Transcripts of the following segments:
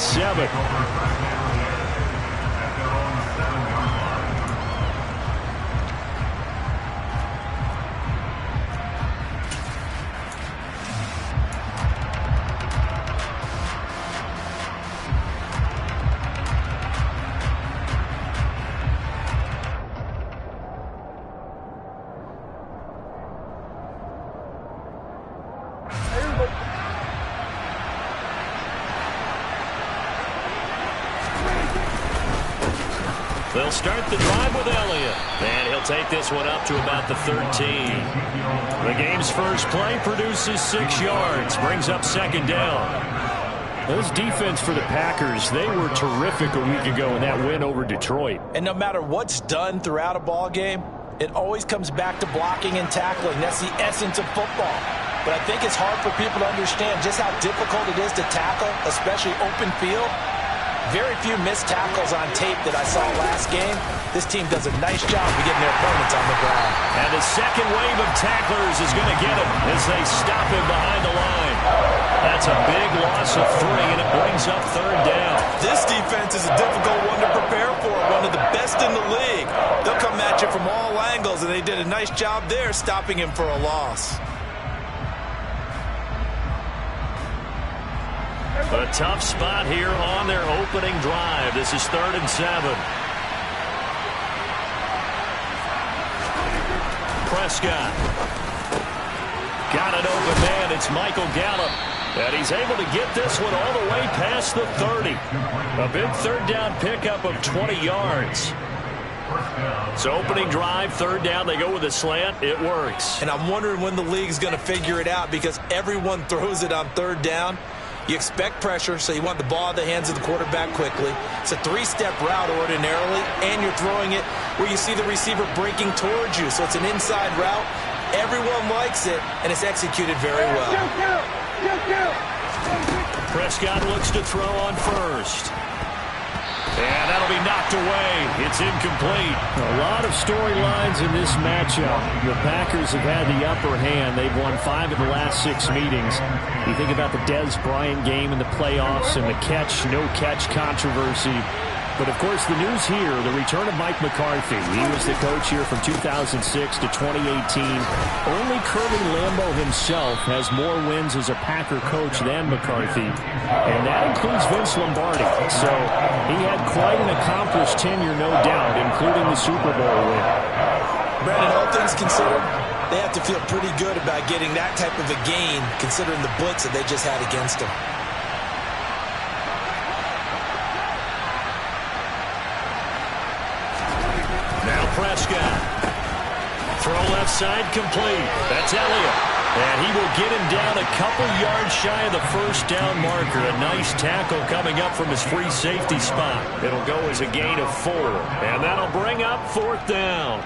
7. They'll start the drive with Elliott. And he'll take this one up to about the 13. The game's first play produces 6 yards. Brings up 2nd down. Those defense for the Packers, they were terrific a week ago in that win over Detroit. And no matter what's done throughout a ball game, it always comes back to blocking and tackling. That's the essence of football. But I think it's hard for people to understand just how difficult it is to tackle, especially open field. Very few missed tackles on tape that I saw last game. This team does a nice job of getting their opponents on the ground. And the second wave of tacklers is going to get him as they stop him behind the line. That's a big loss of 3, and it brings up 3rd down. This defense is a difficult one to prepare for, one of the best in the league. They'll come at you from all angles, and they did a nice job there stopping him for a loss. A tough spot here on their opening drive. This is 3rd and 7. Prescott. Got an open man. It's Michael Gallup. And he's able to get this one all the way past the 30. A big 3rd down pickup of 20 yards. So opening drive, 3rd down, they go with a slant. It works. And I'm wondering when the league's going to figure it out because everyone throws it on 3rd down. You expect pressure, so you want the ball in the hands of the quarterback quickly. It's a 3-step route ordinarily, and you're throwing it where you see the receiver breaking towards you. So it's an inside route. Everyone likes it, and it's executed very well. Prescott looks to throw on 1st. And that'll be knocked away. It's incomplete. A lot of storylines in this matchup. The Packers have had the upper hand. They've won 5 of the last 6 meetings. You think about the Dez Bryant game in the playoffs and the catch, no catch controversy. But, of course, the news here, the return of Mike McCarthy. He was the coach here from 2006 to 2018. Only Curly Lambeau himself has more wins as a Packer coach than McCarthy. And that includes Vince Lombardi. So he had quite an accomplished tenure, no doubt, including the Super Bowl win. Brandon, all things considered, they have to feel pretty good about getting that type of a gain, considering the blitz that they just had against them. Prescott. Throw left side complete. That's Elliott. And he will get him down a couple yards shy of the 1st down marker. A nice tackle coming up from his free safety spot. It'll go as a gain of 4. And that'll bring up 4th down.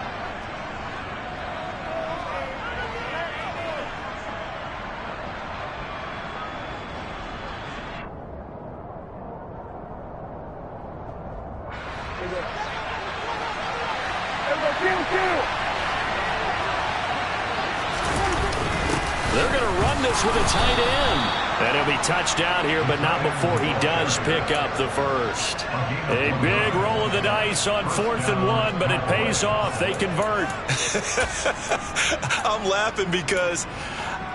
They're going to run this with a tight end. And he'll be touched out here, but not before he does pick up the 1st. A big roll of the dice on 4th and 1, but it pays off. They convert. I'm laughing because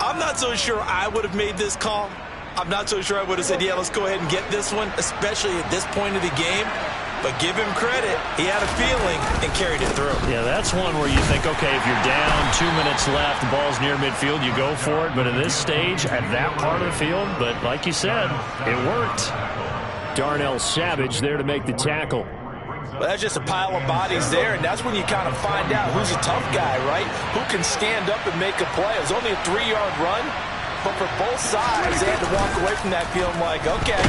I'm not so sure I would have made this call. I'm not so sure I would have said, yeah, let's go ahead and get this one, especially at this point of the game. But give him credit. He had a feeling and carried it through. Yeah, that's one where you think, okay, if you're down, 2 minutes left, the ball's near midfield, you go for it. But at this stage, at that part of the field, but like you said, it worked. Darnell Savage there to make the tackle. Well, that's just a pile of bodies there, and that's when you kind of find out who's a tough guy, right? Who can stand up and make a play. It was only a 3-yard run, but for both sides, they had to walk away from that feeling like, okay.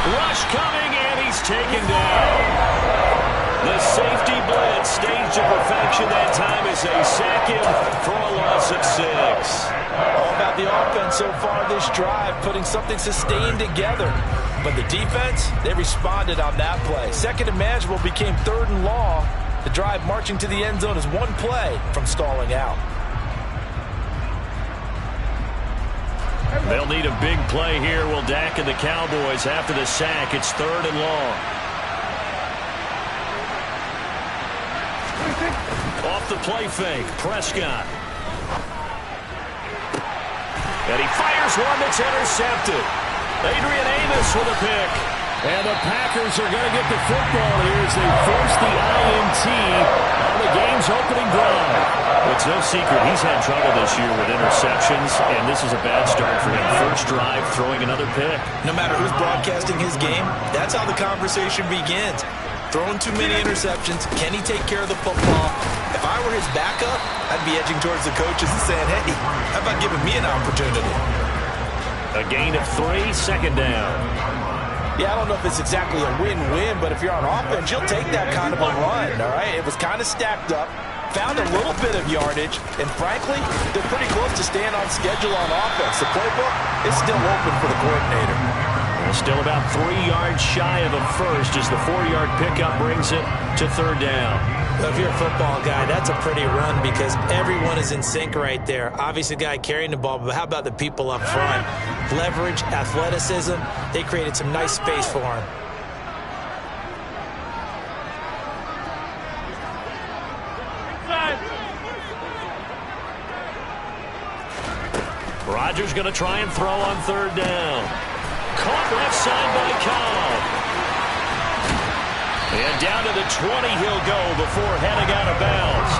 Rush coming, and he's taken down. The safety blitz staged to perfection that time as they sack him for a loss of 6. All about the offense so far this drive, putting something sustained together. But the defense, they responded on that play. 2nd and manageable became 3rd and long. The drive marching to the end zone is 1 play from stalling out. They'll need a big play here. Will Dak and the Cowboys after the sack. It's 3rd and long. Off the play fake, Prescott. And he fires one that's intercepted. Adrian Amos with a pick. And the Packers are going to get the football here as they force the INT on the game's opening drive. It's no secret he's had trouble this year with interceptions, and this is a bad start for him. First drive, throwing another pick. No matter who's broadcasting his game, that's how the conversation begins. Throwing too many interceptions. Can he take care of the football? If I were his backup, I'd be edging towards the coaches and saying, hey, how about giving me an opportunity? A gain of 3, 2nd down. Yeah, I don't know if it's exactly a win-win, but if you're on offense, you'll take that kind of a run, all right? It was kind of stacked up, found a little bit of yardage, and frankly, they're pretty close to staying on schedule on offense. The playbook is still open for the coordinator. Still about 3 yards shy of a first as the 4-yard pickup brings it to 3rd down. Well, if you're a football guy, that's a pretty run because everyone is in sync right there. Obviously, the guy carrying the ball, but how about the people up front? Leverage, athleticism, they created some nice space for him. Rodgers going to try and throw on 3rd down. Caught left side by Cobb. And down to the 20 he'll go before heading out of bounds.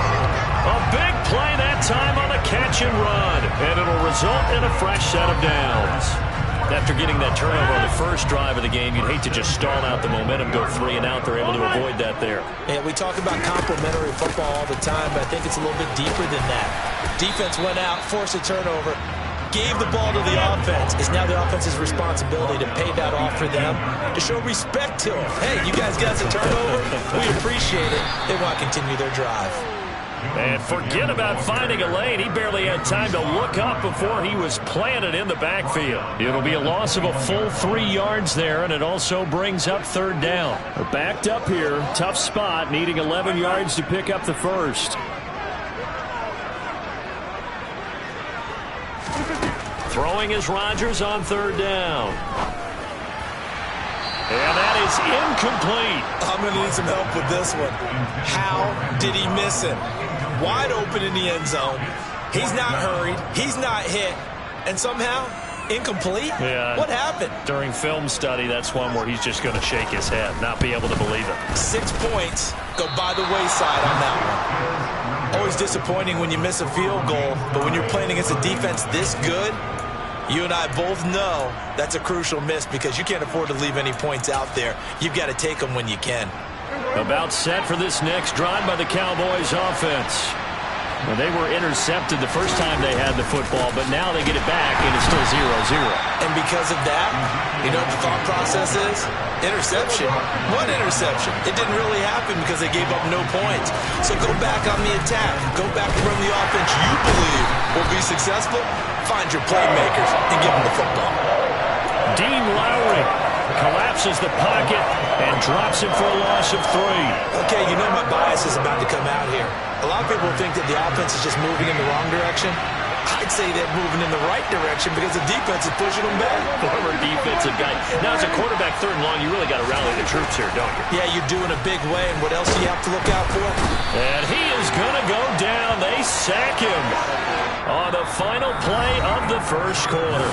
A big play that time on the catch and run. And it'll result in a fresh set of downs. After getting that turnover on the first drive of the game, you'd hate to just stall out the momentum, go 3 and out. They're able to avoid that there. Yeah, we talk about complementary football all the time, but I think it's a little bit deeper than that. Defense went out, forced a turnover, gave the ball to the offense. It's now the offense's responsibility to pay that off for them, to show respect to them. Hey, you guys got a turnover? We appreciate it. They want to continue their drive. And forget about finding a lane. He barely had time to look up before he was planted in the backfield. It'll be a loss of a full 3 yards there, and it also brings up 3rd down. They're backed up here. Tough spot, needing 11 yards to pick up the first. Throwing is Rodgers on 3rd down. And that is incomplete. I'm going to need some help with this one. How did he miss him? Wide open in the end zone. He's not hurried. He's not hit. And somehow, incomplete? Yeah. What happened? During film study, that's one where he's just going to shake his head, not be able to believe it. 6 points go by the wayside on that one. Always disappointing when you miss a field goal, but when you're playing against a defense this good, you and I both know that's a crucial miss because you can't afford to leave any points out there. You've got to take them when you can. About set for this next drive by the Cowboys offense. Well, they were intercepted the first time they had the football, but now they get it back, and it's still 0-0. And because of that, you know what the thought process is? Interception. What interception? It didn't really happen because they gave up no points. So go back on the attack. Go back and run the offense you believe will be successful. Find your playmakers and give them the football. Dean Lowry collapses the pocket and drops it for a loss of 3. Okay, you know my bias is about to come out here. A lot of people think that the offense is just moving in the wrong direction. I'd say they're moving in the right direction because the defense is pushing them back. Former defensive guy. Now, as a quarterback 3rd and long, you really got to rally the troops here, don't you? Yeah, you're doing a big way, and what else do you have to look out for? And he is going to go down. They sack him on the final play of the first quarter.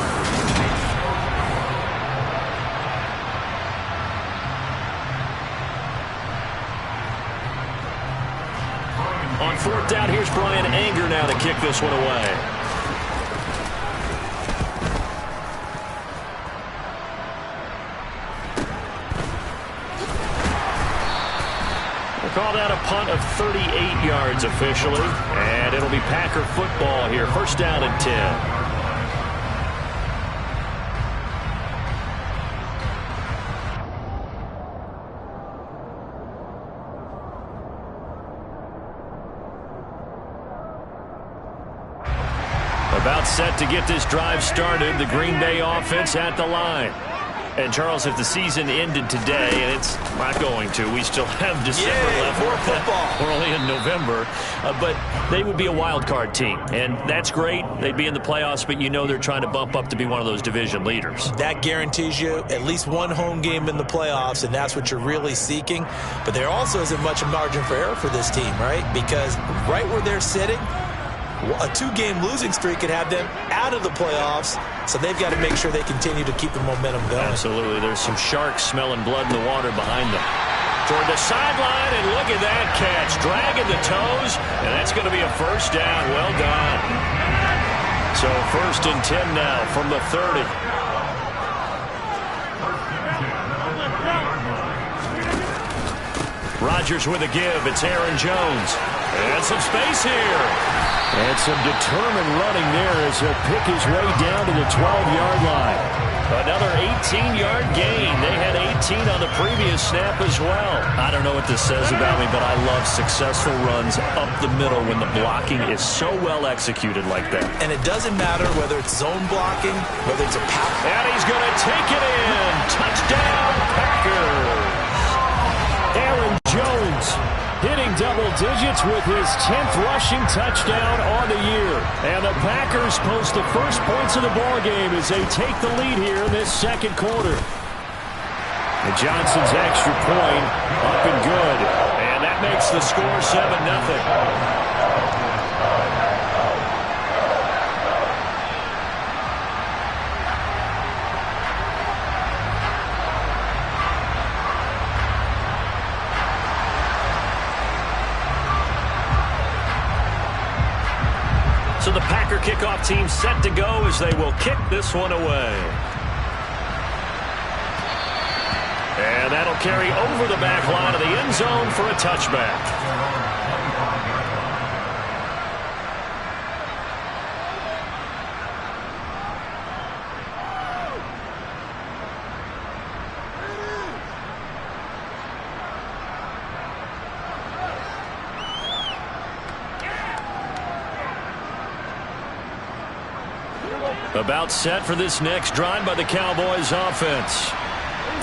On 4th down, here's Brian Anger now to kick this one away. We'll call that a punt of 38 yards officially, and it'll be Packer football here. 1st down and 10. About set to get this drive started. The Green Bay offense at the line. And, Charles, if the season ended today, and it's not going to, we still have December left. More football. We're only in November. But they would be a wild card team, and that's great. They'd be in the playoffs, but you know they're trying to bump up to be one of those division leaders. That guarantees you at least one home game in the playoffs, and that's what you're really seeking. But there also isn't much margin for error for this team, right? Because right where they're sitting, a 2-game losing streak could have them out of the playoffs, so they've got to make sure they continue to keep the momentum going. Absolutely. There's some sharks smelling blood in the water behind them. Toward the sideline, and look at that catch. Dragging the toes, and that's going to be a first down. Well done. So 1st and 10 now from the 30. Rodgers with a give. It's Aaron Jones. And some space here. And some determined running there as he'll pick his way down to the 12-yard line. Another 18-yard gain. They had 18 on the previous snap as well. I don't know what this says about me, but I love successful runs up the middle when the blocking is so well executed like that. And it doesn't matter whether it's zone blocking, whether it's a power. And he's going to take it in. Touchdown, Packers. Aaron Jones hitting double digits with his 10th rushing touchdown on the year. And the Packers post the first points of the ballgame as they take the lead here in this second quarter. And Johnson's extra point up and good. And that makes the score 7-0. So the Packer kickoff team set to go as they will kick this one away. And that'll carry over the back line of the end zone for a touchback. About set for this next drive by the Cowboys offense.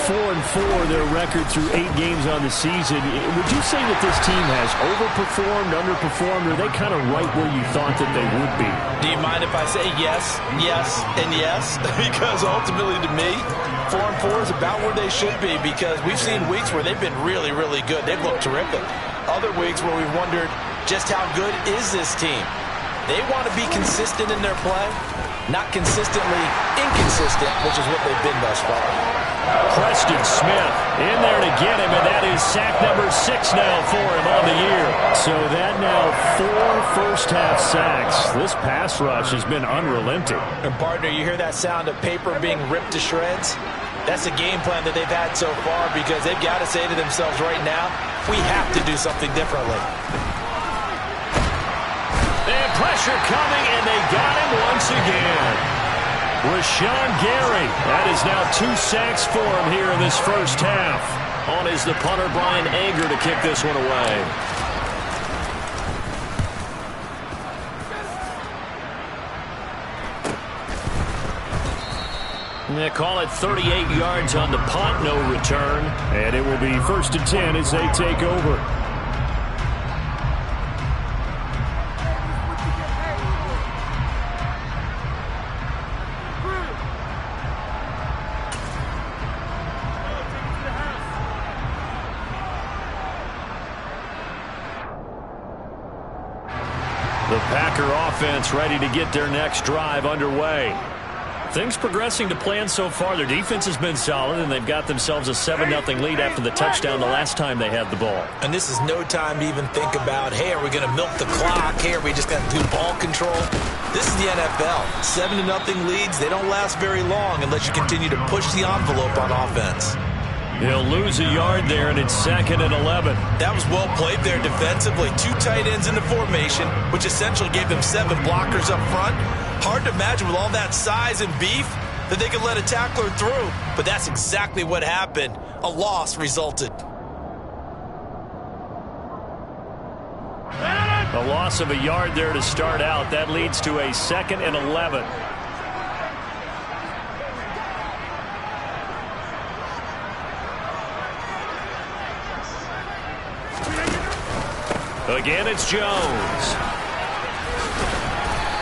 4-4 their record through 8 games on the season. Would you say that this team has overperformed, underperformed, or are they kind of right where you thought that they would be? Do you mind if I say yes, yes, and yes? Because ultimately to me, 4-4 is about where they should be, because we've seen weeks where they've been really, really good. They've looked terrific. Other weeks where we've wondered just how good is this team. They want to be consistent in their play, not consistently inconsistent, which is what they've been thus far. Preston Smith in there to get him, and that is sack number 6 now for him on the year. So that now 4 first-half sacks. This pass rush has been unrelenting. And partner, you hear that sound of paper being ripped to shreds? That's the game plan that they've had so far, because they've got to say to themselves right now, we have to do something differently. And pressure coming, and they got him once again. Rashawn Gary, that is now 2 sacks for him here in this first half. On is the punter, Brian Anger, to kick this one away. They call it 38 yards on the punt, no return. And it will be 1st and 10 as they take over. The Packer offense ready to get their next drive underway. Things progressing to plan so far. Their defense has been solid, and they've got themselves a 7-0 lead after the touchdown the last time they had the ball. And this is no time to even think about, hey, are we going to milk the clock? Hey, are we just going to do ball control? This is the NFL. 7-0 leads, they don't last very long unless you continue to push the envelope on offense. He'll lose a yard there, and it's 2nd and 11. That was well played there defensively. 2 tight ends in the formation, which essentially gave them 7 blockers up front. Hard to imagine with all that size and beef that they could let a tackler through. But that's exactly what happened. A loss resulted. A loss of a yard there to start out. That leads to a 2nd and 11. Again, it's Jones.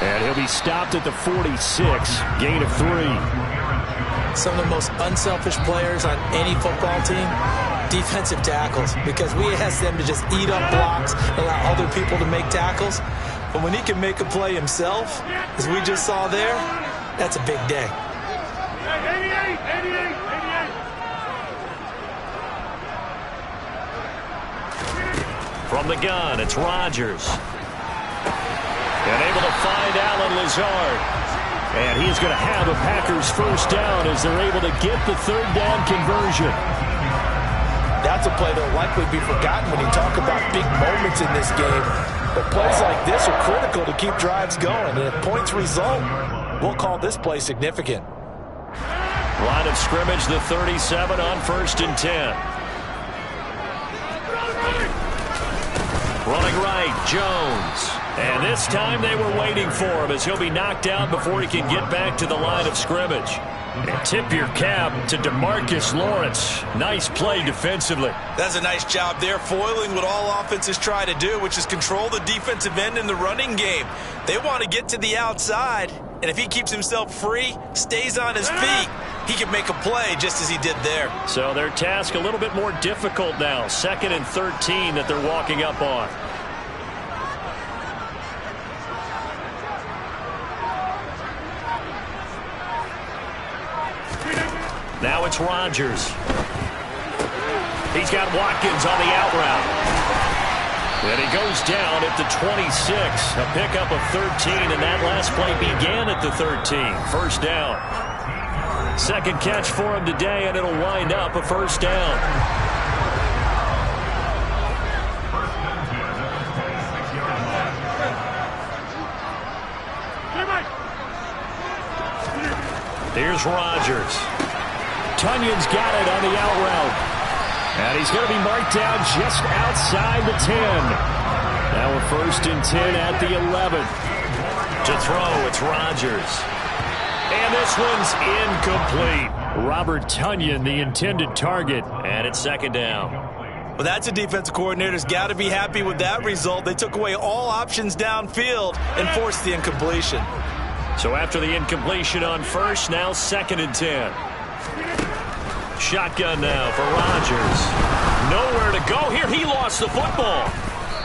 And he'll be stopped at the 46, gain of 3. Some of the most unselfish players on any football team, defensive tackles, because we ask them to just eat up blocks, allow other people to make tackles. But when he can make a play himself, as we just saw there, that's a big day. From the gun, it's Rodgers. And able to find Allen Lazard. And he's going to have a Packers first down as they're able to get the third down conversion. That's a play that will likely be forgotten when you talk about big moments in this game. But plays like this are critical to keep drives going. And if points result, we'll call this play significant. Line of scrimmage, the 37 on 1st and 10. Running right, Jones. And this time they were waiting for him as he'll be knocked down before he can get back to the line of scrimmage. And tip your cap to DeMarcus Lawrence. Nice play defensively. That's a nice job there, foiling what all offenses try to do, which is control the defensive end in the running game. They want to get to the outside, and if he keeps himself free, stays on his feet, he can make a play just as he did there. So their task a little bit more difficult now. 2nd and 13 that they're walking up on. Now it's Rodgers. He's got Watkins on the out route. And he goes down at the 26. A pickup of 13, and that last play began at the 13. First down. Second catch for him today, and it'll wind up a first down. Here's Rodgers. Tunyon's got it on the out route. And he's going to be marked down just outside the 10. Now a 1st and 10 at the 11. To throw, it's Rodgers. And this one's incomplete. Robert Tonyan, the intended target, and it's 2nd down. Well, that's a defensive coordinator's got to be happy with that result. They took away all options downfield and forced the incompletion. So after the incompletion on 1st, now 2nd and 10. Shotgun now for Rodgers. Nowhere to go here. He lost the football.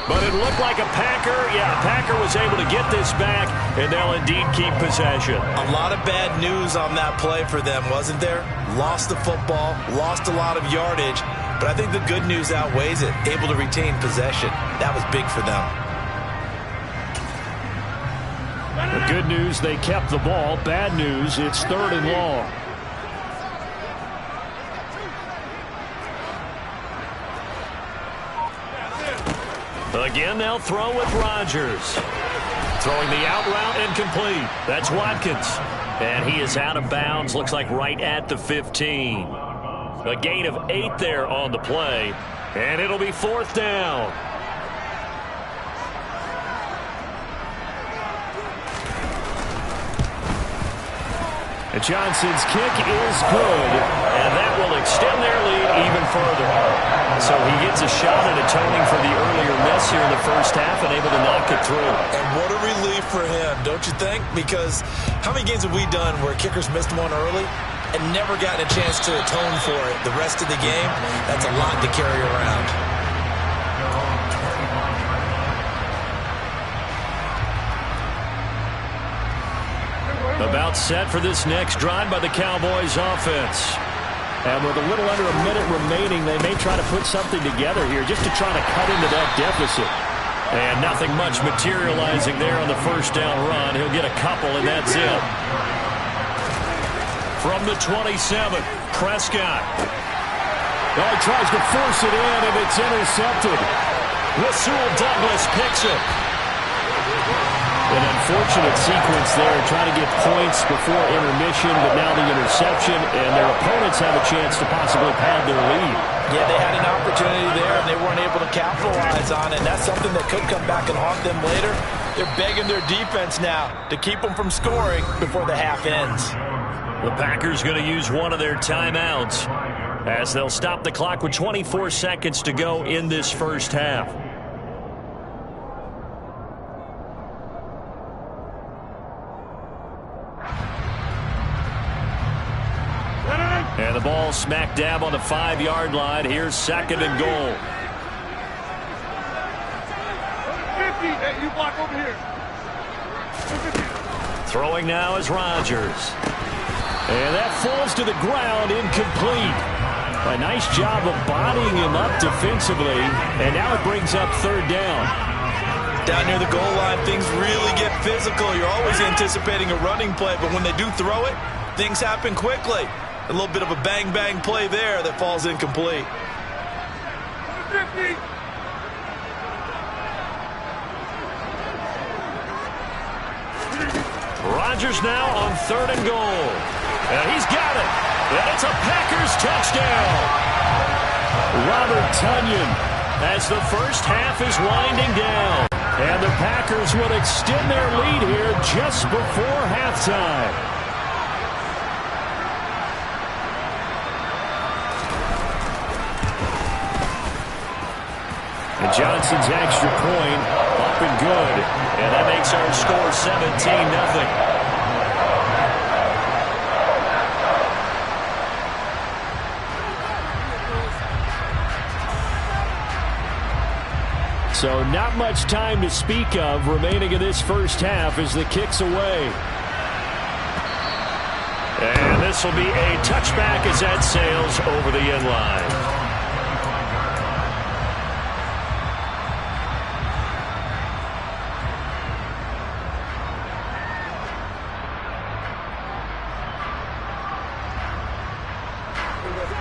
But it looked like a Packer. Yeah, a Packer was able to get this back, and they'll indeed keep possession. A lot of bad news on that play for them, wasn't there? Lost the football, lost a lot of yardage, but I think the good news outweighs it. Able to retain possession. That was big for them. The good news, they kept the ball. Bad news, it's 3rd and long. Again, they'll throw with Rodgers. Throwing the out route and complete. That's Watkins. And he is out of bounds. Looks like right at the 15. A gain of 8 there on the play. And it'll be 4th down. And Johnson's kick is good, and that will extend their lead even further. So he gets a shot at atoning for the earlier miss here in the first half and able to knock it through. And what a relief for him, don't you think? Because how many games have we done where kickers missed one early and never gotten a chance to atone for it the rest of the game? That's a lot to carry around. About set for this next drive by the Cowboys offense. And with a little under a minute remaining, they may try to put something together here just to try to cut into that deficit. And nothing much materializing there on the first down run. He'll get a couple, and that's it. From the 27, Prescott. Oh, he tries to force it in, and it's intercepted. Rasul Douglas picks it. An unfortunate sequence there, trying to get points before intermission, but now the interception, and their opponents have a chance to possibly pad their lead. Yeah, they had an opportunity there, and they weren't able to capitalize on it. And that's something that could come back and haunt them later. They're begging their defense now to keep them from scoring before the half ends. The Packers going to use one of their timeouts as they'll stop the clock with 24 seconds to go in this first half. And the ball smack dab on the 5-yard line. Here's 2nd and goal. 50. Hey, you block over here. Throwing now is Rodgers. And that falls to the ground, incomplete. A nice job of bodying him up defensively. And now it brings up 3rd down. Down near the goal line, things really get physical. You're always anticipating a running play, but when they do throw it, things happen quickly. A little bit of a bang-bang play there that falls incomplete. 50. Rodgers now on 3rd and goal. And he's got it. And it's a Packers touchdown. Robert Tonyan as the first half is winding down. And the Packers will extend their lead here just before halftime. And Johnson's extra point up and good. And that makes our score 17-0. So not much time to speak of remaining in this first half as the kick's away. And this will be a touchback as that sails over the end line.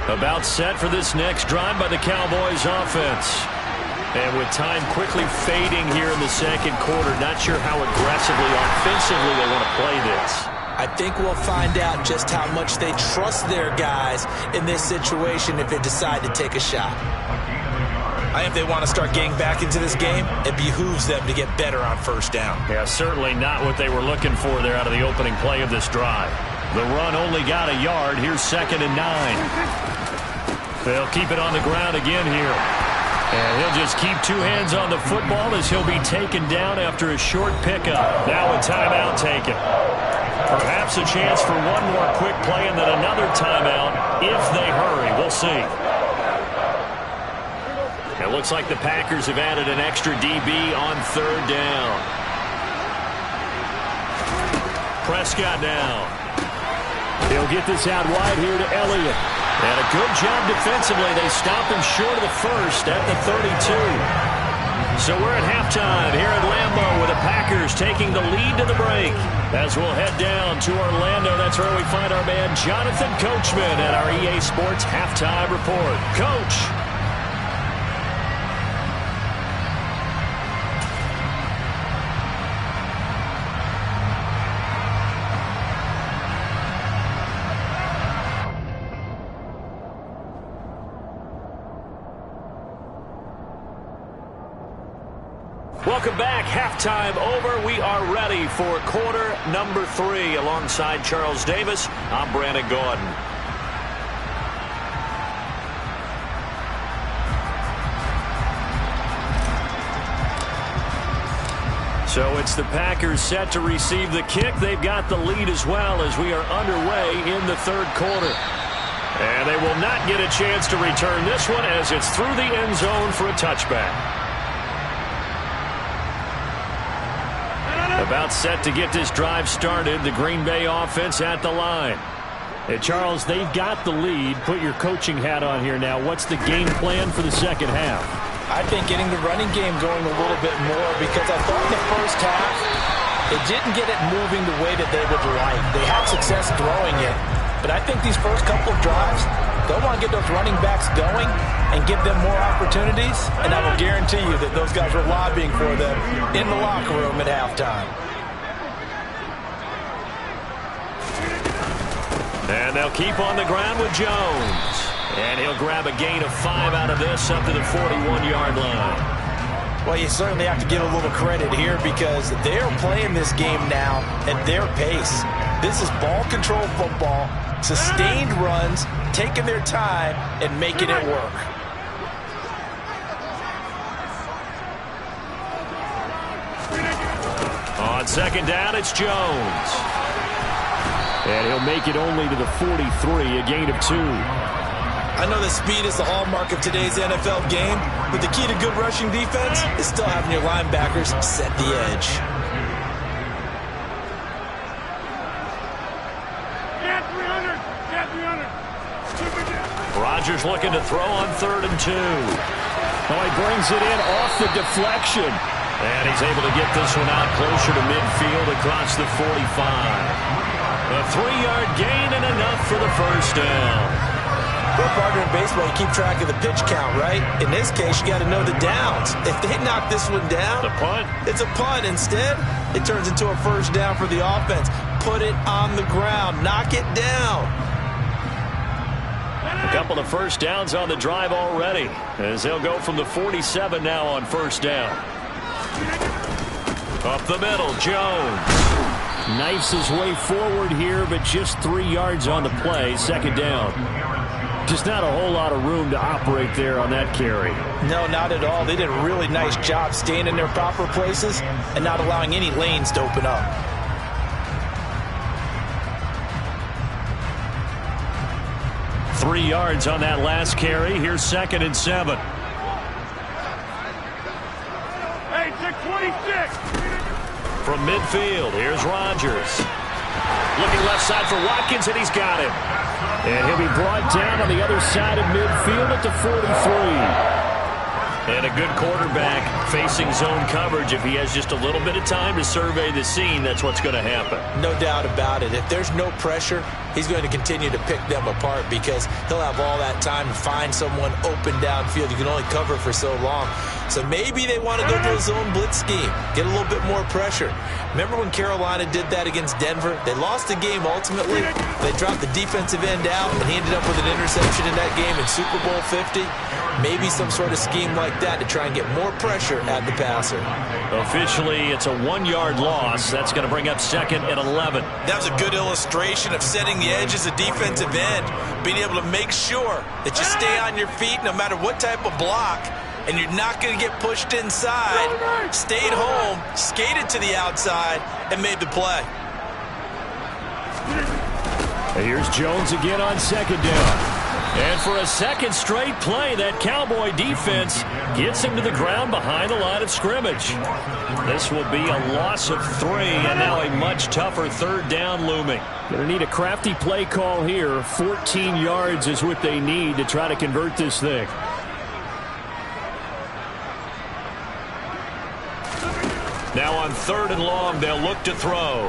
About set for this next drive by the Cowboys offense. And with time quickly fading here in the 2nd quarter, not sure how aggressively, offensively they want to play this. I think we'll find out just how much they trust their guys in this situation if they decide to take a shot. I think if they want to start getting back into this game, it behooves them to get better on 1st down. Yeah, certainly not what they were looking for there out of the opening play of this drive. The run only got a yard. Here's 2nd and 9. They'll keep it on the ground again here. And he'll just keep 2 hands on the football as he'll be taken down after a short pickup. Now a timeout taken. Perhaps a chance for one more quick play and then another timeout if they hurry. We'll see. It looks like the Packers have added an extra DB on 3rd down. Prescott now. He'll get this out wide here to Elliott. And a good job defensively. They stop him short of the 1st at the 32. So we're at halftime here at Lambeau with the Packers taking the lead to the break. As we'll head down to Orlando, that's where we find our man Jonathan Coachman at our EA Sports Halftime Report. Coach. Welcome back. Halftime over. We are ready for quarter number 3. Alongside Charles Davis, I'm Brandon Gordon. So it's the Packers set to receive the kick. They've got the lead as well as we are underway in the 3rd quarter. And they will not get a chance to return this one as it's through the end zone for a touchback. About set to get this drive started. The Green Bay offense at the line. Hey, Charles, they've got the lead. Put your coaching hat on here now. What's the game plan for the 2nd half? I think getting the running game going a little bit more because I thought in the 1st half they didn't get it moving the way that they would like. They had success throwing it. But I think these first couple of drives, they'll want to get those running backs going and give them more opportunities. And I will guarantee you that those guys were lobbying for them in the locker room at halftime. And they'll keep on the ground with Jones. And he'll grab a gain of 5 out of this up to the 41-yard line. Well, you certainly have to give a little credit here because they're playing this game now at their pace. This is ball control football, sustained runs, taking their time and making it work. On 2nd down, it's Jones. And he'll make it only to the 43, a gain of 2. I know that speed is the hallmark of today's NFL game, but the key to good rushing defense is still having your linebackers set the edge. Get 300! Get 300! Rodgers looking to throw on 3rd and 2. Oh, he brings it in off the deflection. And he's able to get this one out closer to midfield across the 45. A 3-yard gain and enough for the first down. Well, partner, in baseball, you keep track of the pitch count, right? In this case, you got to know the downs. If they knock this one down, the punt. It's a punt. Instead, it turns into a first down for the offense. Put it on the ground. Knock it down. A couple of first downs on the drive already, as they'll go from the 47 now on first down. Up the middle, Jones. Knifes his way forward here, but just 3 yards on the play, second down. Just not a whole lot of room to operate there on that carry. No, not at all. They did a really nice job staying in their proper places and not allowing any lanes to open up. Three yards on that last carry. Here's 2nd and 7. Hey, check 26! From midfield, here's Rodgers. Looking left side for Watkins, and he's got him. And he'll be brought down on the other side of midfield at the 43. And a good quarterback facing zone coverage. If he has just a little bit of time to survey the scene, that's what's going to happen. No doubt about it. If there's no pressure, he's going to continue to pick them apart because he'll have all that time to find someone open downfield. You can only cover for so long. So maybe they want to go to a zone blitz scheme, get a little bit more pressure. Remember when Carolina did that against Denver? They lost the game ultimately. They dropped the defensive end out, and he ended up with an interception in that game in Super Bowl 50. Maybe some sort of scheme like that to try and get more pressure at the passer. Officially, it's a 1-yard loss. That's going to bring up 2nd and 11. That was a good illustration of setting the edge as a defensive end, being able to make sure that you stay on your feet no matter what type of block, and you're not going to get pushed inside. Stayed home, skated to the outside, and made the play. Here's Jones again on 2nd down. And for a second straight play, that Cowboy defense gets him to the ground behind the line of scrimmage. This will be a loss of 3, and now a much tougher 3rd down looming. Going to need a crafty play call here. 14 yards is what they need to try to convert this thing. Now on 3rd and long, they'll look to throw.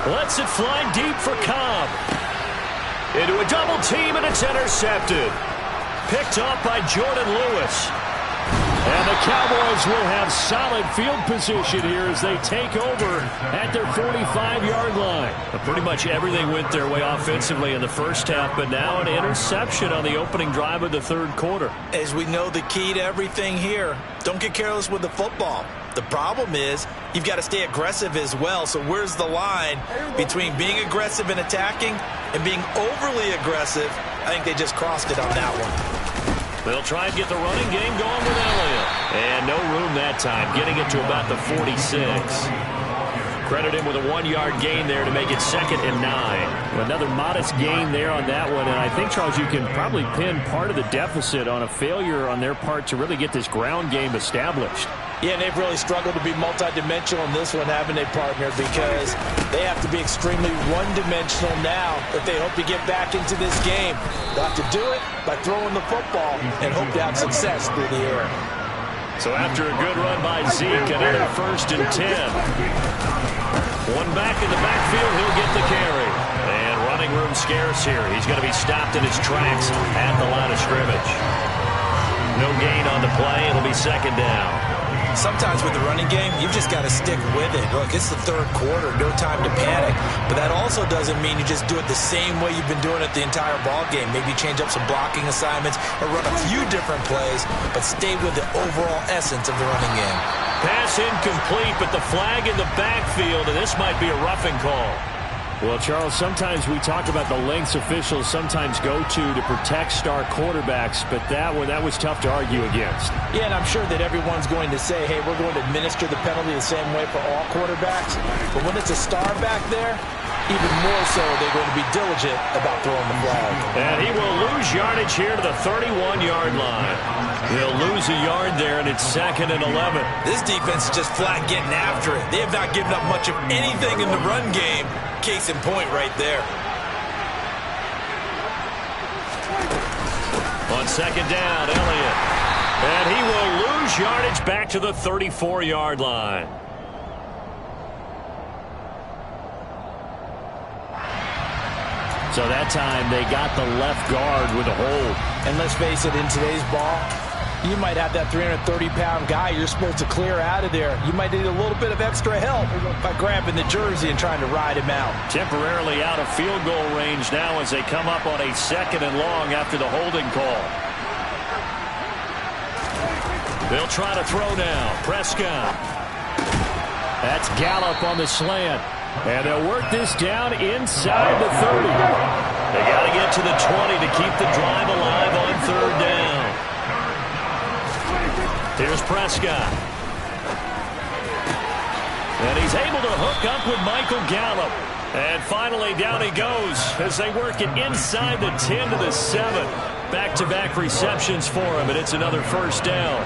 Lets it fly deep for Cobb. Into a double team, and it's intercepted. Picked off by Jordan Lewis. And the Cowboys will have solid field position here as they take over at their 45-yard line. Pretty much everything went their way offensively in the first half, but now an interception on the opening drive of the 3rd quarter. As we know, the key to everything here, don't get careless with the football. The problem is you've got to stay aggressive as well. So where's the line between being aggressive and attacking and being overly aggressive? I think they just crossed it on that one. They'll try and get the running game going with Elliott. And no room that time, getting it to about the 46. Credit him with a 1-yard gain there to make it 2nd and 9. Another modest gain there on that one. And I think, Charles, you can probably pin part of the deficit on a failure on their part to really get this ground game established. Yeah, and they've really struggled to be multidimensional in this one, haven't they, partner? Because they have to be extremely one-dimensional now if they hope to get back into this game. They'll have to do it by throwing the football and hope to have success through the air. So after a good run by Zeke, another 1st and 10. One back in the backfield, he'll get the carry. And running room scarce here. He's going to be stopped in his tracks at the line of scrimmage. No gain on the play. It'll be 2nd down. Sometimes with the running game, you've just got to stick with it. Look, it's the 3rd quarter, no time to panic. But that also doesn't mean you just do it the same way you've been doing it the entire ball game. Maybe change up some blocking assignments or run a few different plays, but stay with the overall essence of the running game. Pass incomplete, but the flag in the backfield, and this might be a roughing call. Well, Charles, sometimes we talk about the lengths officials sometimes go to protect star quarterbacks, but that was tough to argue against. Yeah, and I'm sure that everyone's going to say, hey, we're going to administer the penalty the same way for all quarterbacks. But when it's a star back there, even more so, they're going to be diligent about throwing the flag. And he will lose yardage here to the 31-yard line. He'll lose a yard there, and it's 2nd and 11. This defense is just flat getting after it. They have not given up much of anything in the run game. Case in point right there. On 2nd down, Elliott. And he will lose yardage back to the 34-yard line. So that time they got the left guard with a hold. And let's face it, in today's ball, you might have that 330-pound guy you're supposed to clear out of there. You might need a little bit of extra help by grabbing the jersey and trying to ride him out. Temporarily out of field goal range now as they come up on a 2nd and long after the holding call. They'll try to throw now. Prescott. That's Gallup on the slant. And they'll work this down inside the 30. They got to get to the 20 to keep the drive alive on 3rd down. Here's Prescott. And he's able to hook up with Michael Gallup. And finally down he goes as they work it inside the 10 to the 7. Back-to-back receptions for him, and it's another 1st down.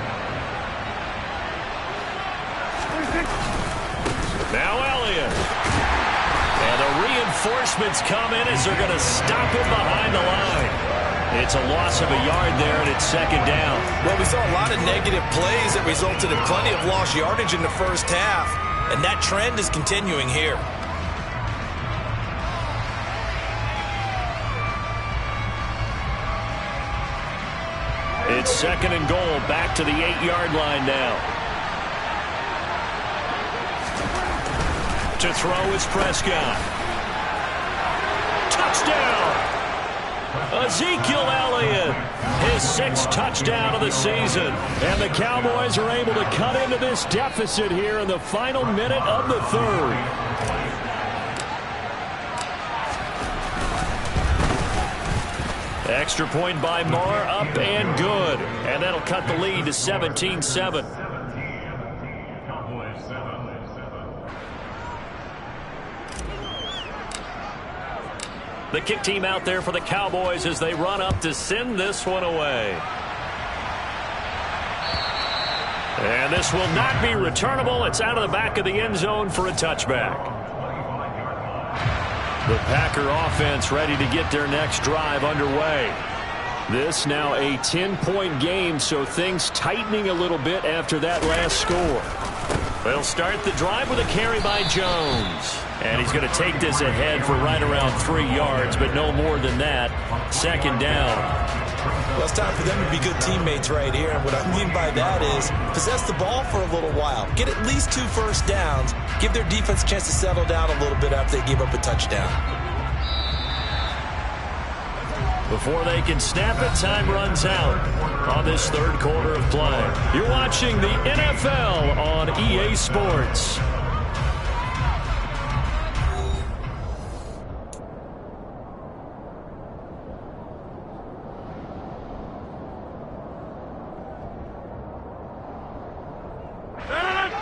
Now Elliott. And the reinforcements come in as they're going to stop him behind the line. It's a loss of a yard there, and it's 2nd down. Well, we saw a lot of negative plays that resulted in plenty of lost yardage in the first half, and that trend is continuing here. It's 2nd and goal, back to the 8-yard line now. To throw is Prescott. Touchdown! Ezekiel Elliott, his 6th touchdown of the season. And the Cowboys are able to cut into this deficit here in the final minute of the 3rd. Extra point by Marr, up and good. And that'll cut the lead to 17-7. The kick team out there for the Cowboys as they run up to send this one away. And this will not be returnable. It's out of the back of the end zone for a touchback. The Packer offense ready to get their next drive underway. This now a 10-point game, so things tightening a little bit after that last score. They'll start the drive with a carry by Jones. And he's going to take this ahead for right around 3 yards, but no more than that. 2nd down. Well, it's time for them to be good teammates right here. And what I mean by that is possess the ball for a little while. Get at least 2 first downs. Give their defense a chance to settle down a little bit after they give up a touchdown. Before they can snap it, time runs out on this 3rd quarter of play. You're watching the NFL on EA Sports.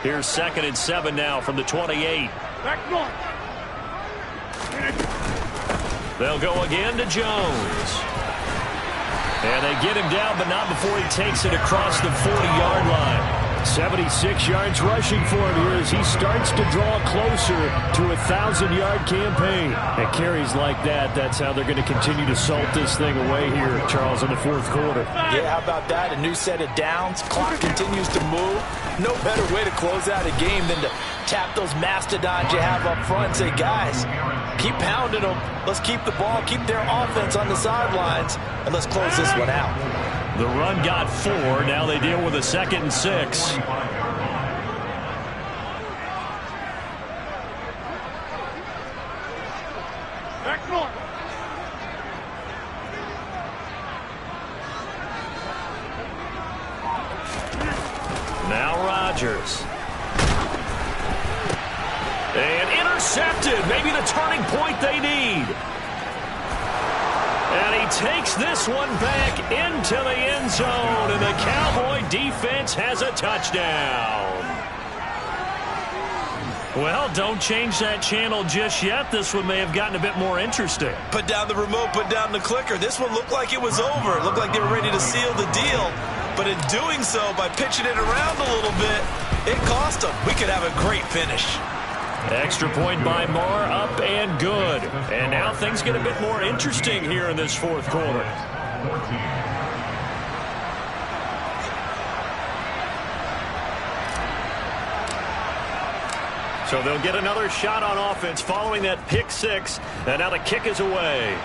Here's 2nd and 7 now from the 28. Back north. They'll go again to Jones. And they get him down, but not before he takes it across the 40-yard line. 76 yards rushing for him here as he starts to draw closer to a 1,000-yard campaign. And carries like that, that's how they're going to continue to salt this thing away here, Charles, in the 4th quarter. Yeah, how about that? A new set of downs. Clock continues to move. No better way to close out a game than to tap those mastodons you have up front and say, guys, keep pounding them. Let's keep the ball, keep their offense on the sidelines, and let's close this one out. The run got 4. Now they deal with a 2nd and 6. Back north. Now Rodgers. And intercepted. Maybe the turning point they need. And he takes this one back into the end zone, and the Cowboy defense has a touchdown. Well, don't change that channel just yet. This one may have gotten a bit more interesting. Put down the remote, put down the clicker. This one looked like it was over. It looked like they were ready to seal the deal. But in doing so, by pitching it around a little bit, it cost them. We could have a great finish. Extra point by Marr, up and good. And now things get a bit more interesting here in this fourth quarter. So they'll get another shot on offense following that pick six. And now the kick is away.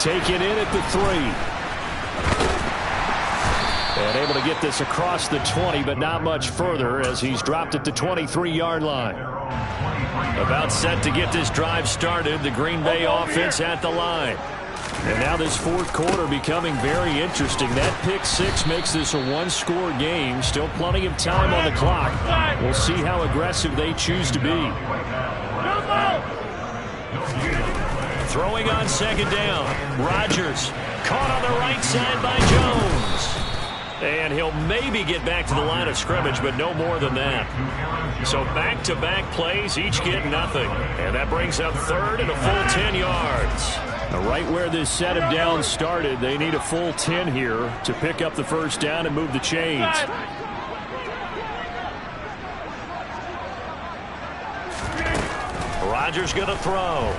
Taken in at the 3. And able to get this across the 20, but not much further as he's dropped at the 23-yard line. About set to get this drive started. The Green Bay offense at the line. And now this fourth quarter becoming very interesting. That pick six makes this a one-score game. Still plenty of time on the clock. We'll see how aggressive they choose to be. Throwing on second down. Rodgers caught on the right side by Jones. And he'll maybe get back to the line of scrimmage, but no more than that. So back-to-back plays, each get nothing. And that brings up third and a full 10 yards. Now, right where this set of downs started, they need a full 10 here to pick up the first down and move the chains. Rodgers going to throw.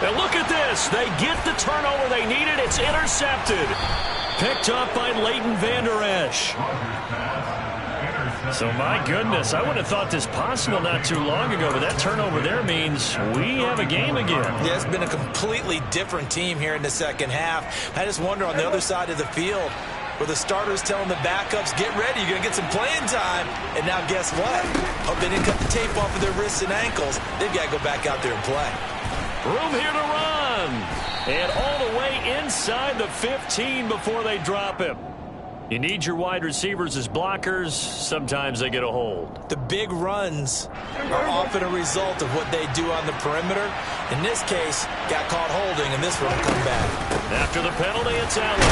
And look at this. They get the turnover they needed. It's intercepted. Picked up by Leighton Vander Esch. So, my goodness, I wouldn't have thought this possible not too long ago, but that turnover there means we have a game again. Yeah, it's been a completely different team here in the second half. I just wonder on the other side of the field where the starters telling the backups, get ready, you're going to get some playing time. And now guess what? Hope they didn't cut the tape off of their wrists and ankles. They've got to go back out there and play. Room here to run. And all the way inside the 15 before they drop him. You need your wide receivers as blockers. Sometimes they get a hold. The big runs are often a result of what they do on the perimeter. In this case, got caught holding, and this one will come back. After the penalty, it's Untt.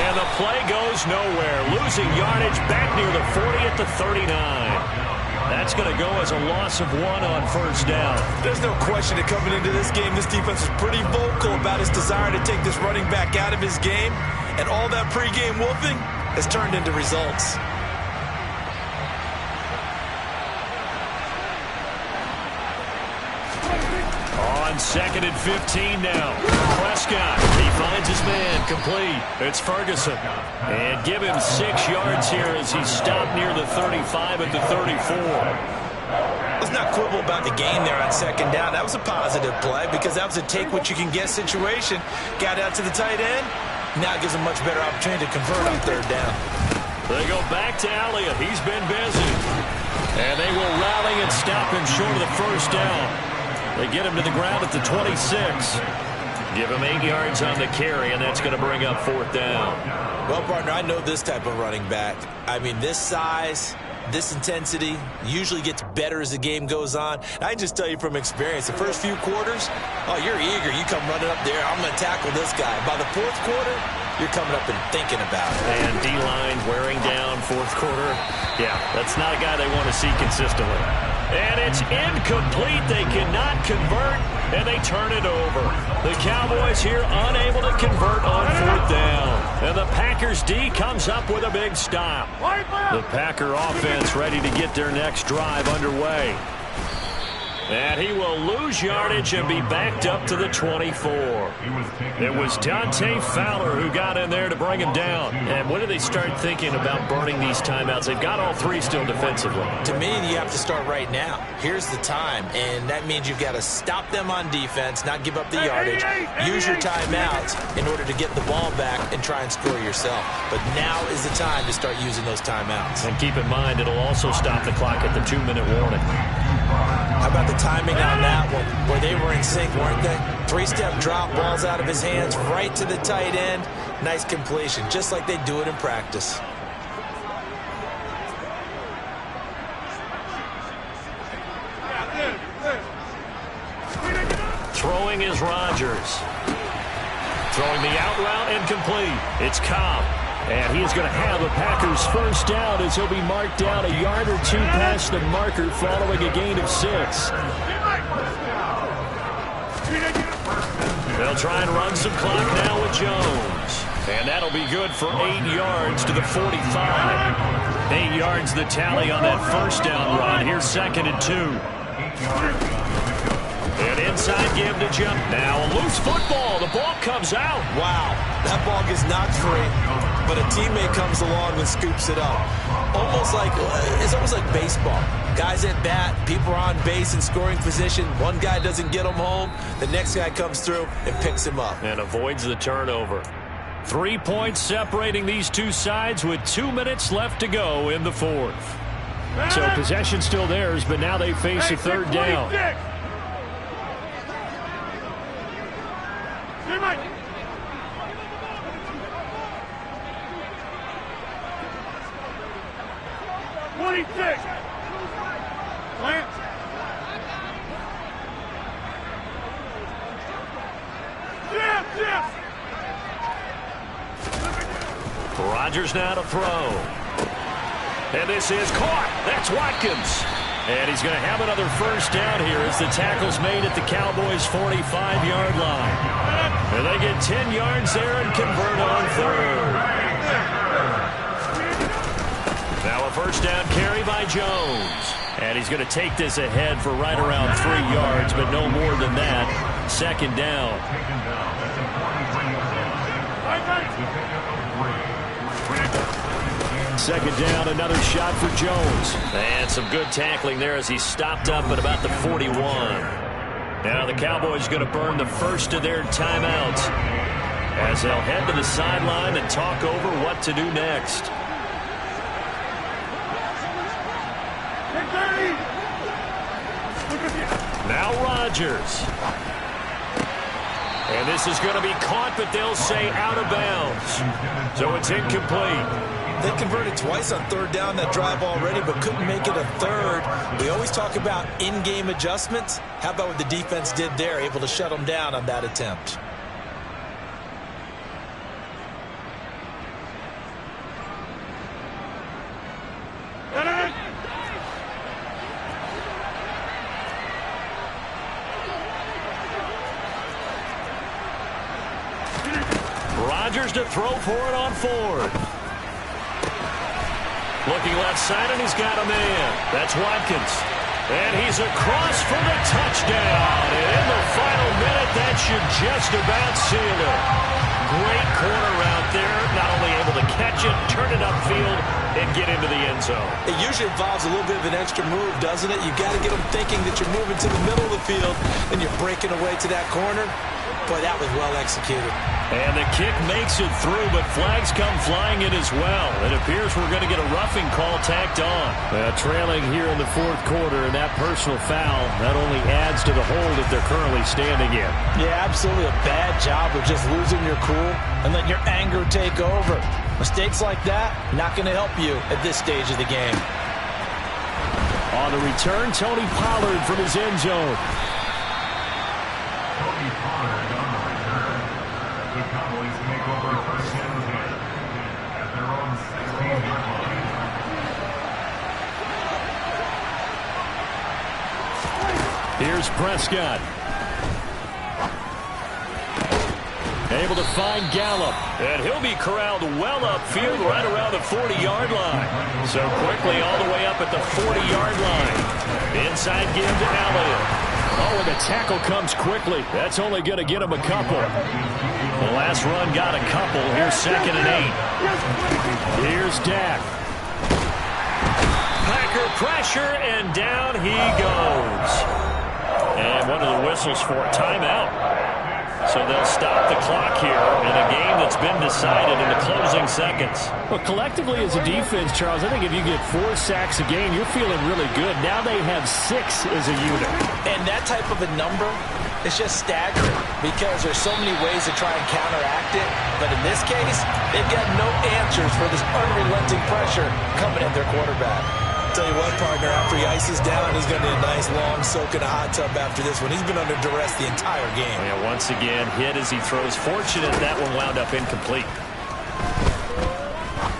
And the play goes nowhere. Losing yardage back near the 40 at the 39. That's going to go as a loss of 1 on first down. There's no question that coming into this game, this defense is pretty vocal about his desire to take this running back out of his game. And all that pregame wolfing has turned into results. On second and 15 now. Prescott, he finds his man, complete. It's Ferguson. And give him 6 yards here as he's stopped near the 35 at the 34. Let's not quibble about the gain there on second down. That was a positive play because that was a take-what-you-can-get situation. Got out to the tight end. Now it gives him much better opportunity to convert on third down. They go back to Elliott. He's been busy. And they will rally and stop him short of the first down. They get him to the ground at the 26. Give him 8 yards on the carry, and that's going to bring up fourth down. Well, partner, I know this type of running back. I mean, this size, this intensity usually gets better as the game goes on. I can just tell you from experience, the first few quarters, oh, you're eager. You come running up there, I'm going to tackle this guy. By the fourth quarter, you're coming up and thinking about it. And D-line wearing down fourth quarter. Yeah, that's not a guy they want to see consistently. And it's incomplete. They cannot convert, and they turn it over. The Cowboys here unable to convert on fourth down. And the Packers D comes up with a big stop. The Packer offense ready to get their next drive underway. And he will lose yardage and be backed up to the 24. It was Dante Fowler who got in there to bring him down. And when do they start thinking about burning these timeouts? They've got all 3 still defensively. To me, you have to start right now. Here's the time, and that means you've got to stop them on defense, not give up the yardage, use your timeouts in order to get the ball back and try and score yourself. But now is the time to start using those timeouts. And keep in mind, it'll also stop the clock at the 2-minute warning. How about the timing on that one, where they were in sync, weren't they? 3-step drop, balls out of his hands, right to the tight end. Nice completion, just like they do it in practice. Throwing is Rodgers. Throwing the out route and complete. It's Cobb. And he is going to have a Packers first down as he'll be marked down a yard or two past the marker following a gain of 6. They'll try and run some clock now with Jones. And that'll be good for 8 yards to the 45. 8 yards the tally on that first down run. Here's 2nd and 2. And inside give to jump. Now a loose football. The ball comes out. Wow, that ball gets knocked free, but a teammate comes along and scoops it up. It's almost like baseball. Guys at bat, people are on base in scoring position. One guy doesn't get him home. The next guy comes through and picks him up. And avoids the turnover. 3 points separating these two sides with 2 minutes left to go in the fourth. So possession still theirs, but now they face a third down. Rodgers now to throw. And this is caught. That's Watkins. And he's going to have another first down here as the tackle's made at the Cowboys' 45-yard line. And they get 10 yards there and convert on third. Now a first down carry by Jones. And he's going to take this ahead for right around 3 yards, but no more than that. 2nd down. Second down, another shot for Jones. And some good tackling there as he stopped up at about the 41. Now the Cowboys going to burn the first of their timeouts as they'll head to the sideline and talk over what to do next. Now Rodgers. And this is going to be caught, but they'll say out of bounds. So it's incomplete. They converted twice on third down that drive already, but couldn't make it a third. We always talk about in-game adjustments. How about what the defense did there, able to shut them down on that attempt? Rodgers to throw for it on 4th. Looking left side, and he's got a man. That's Watkins. And he's across for the touchdown. And in the final minute, that should just about seal it. Great corner route there. Not only able to catch it, turn it upfield, and get into the end zone. It usually involves a little bit of an extra move, doesn't it? You've got to get them thinking that you're moving to the middle of the field, and you're breaking away to that corner. Boy, that was well executed. And the kick makes it through, but flags come flying in as well. It appears we're going to get a roughing call tacked on. Trailing here in the fourth quarter, and that personal foul, that only adds to the hole that they're currently standing in. Yeah, absolutely a bad job of just losing your cool and letting your anger take over. Mistakes like that, not going to help you at this stage of the game. On the return, Tony Pollard from his end zone. Here's Prescott. Able to find Gallup. And he'll be corralled well upfield right around the 40-yard line. So quickly all the way up at the 40-yard line. Inside give to Elliott. Oh, and the tackle comes quickly. That's only going to get him a couple. The last run got a couple. Here's 2nd and 8. Here's Dak. Packer pressure, and down he goes. And one of the whistles for a timeout. So they'll stop the clock here in a game that's been decided in the closing seconds. Well, collectively as a defense, Charles, I think if you get 4 sacks a game, you're feeling really good. Now they have 6 as a unit. And that type of a number is just staggering because there's so many ways to try and counteract it. But in this case, they've got no answers for this unrelenting pressure coming at their quarterback. tell you what, partner, after he ices down, he's going to need a nice long soak in a hot tub after this one. He's been under duress the entire game. Yeah, once again, hit as he throws. Fortunate that one wound up incomplete.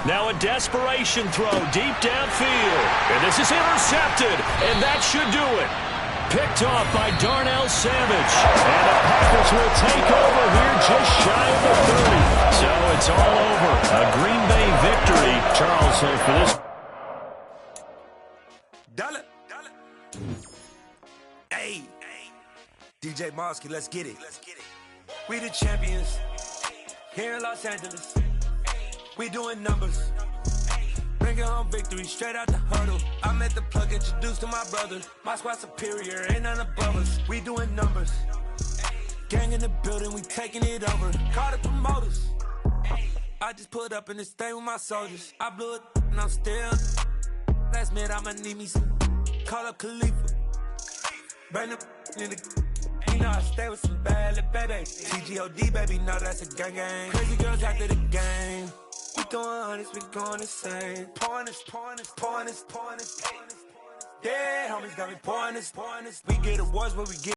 Now a desperation throw deep downfield. And this is intercepted, and that should do it. Picked off by Darnell Savage. And the Packers will take over here just shy of the 30. So it's all over. A Green Bay victory. Charles, so for this. Dollar. Hey. DJ Mosky, let's get it. We the champions here in Los Angeles. We doing numbers. Bringing home victory straight out the huddle. I met the plug, introduced to my brother. My squad superior, ain't none above us. We doing numbers. Gang in the building, we taking it over. Call the promoters. I just put up in this thing with my soldiers. I blew it and I'm still. Last minute I'ma need me some. Call up Khalifa. Bring the in the. You know I stay with some bad little babies. TGOD, baby, no, that's a gang gang. Crazy girls after the game. We throwing hundreds, we going insane. Pouring this. Yeah, homies got me pouring this. We get awards, but we get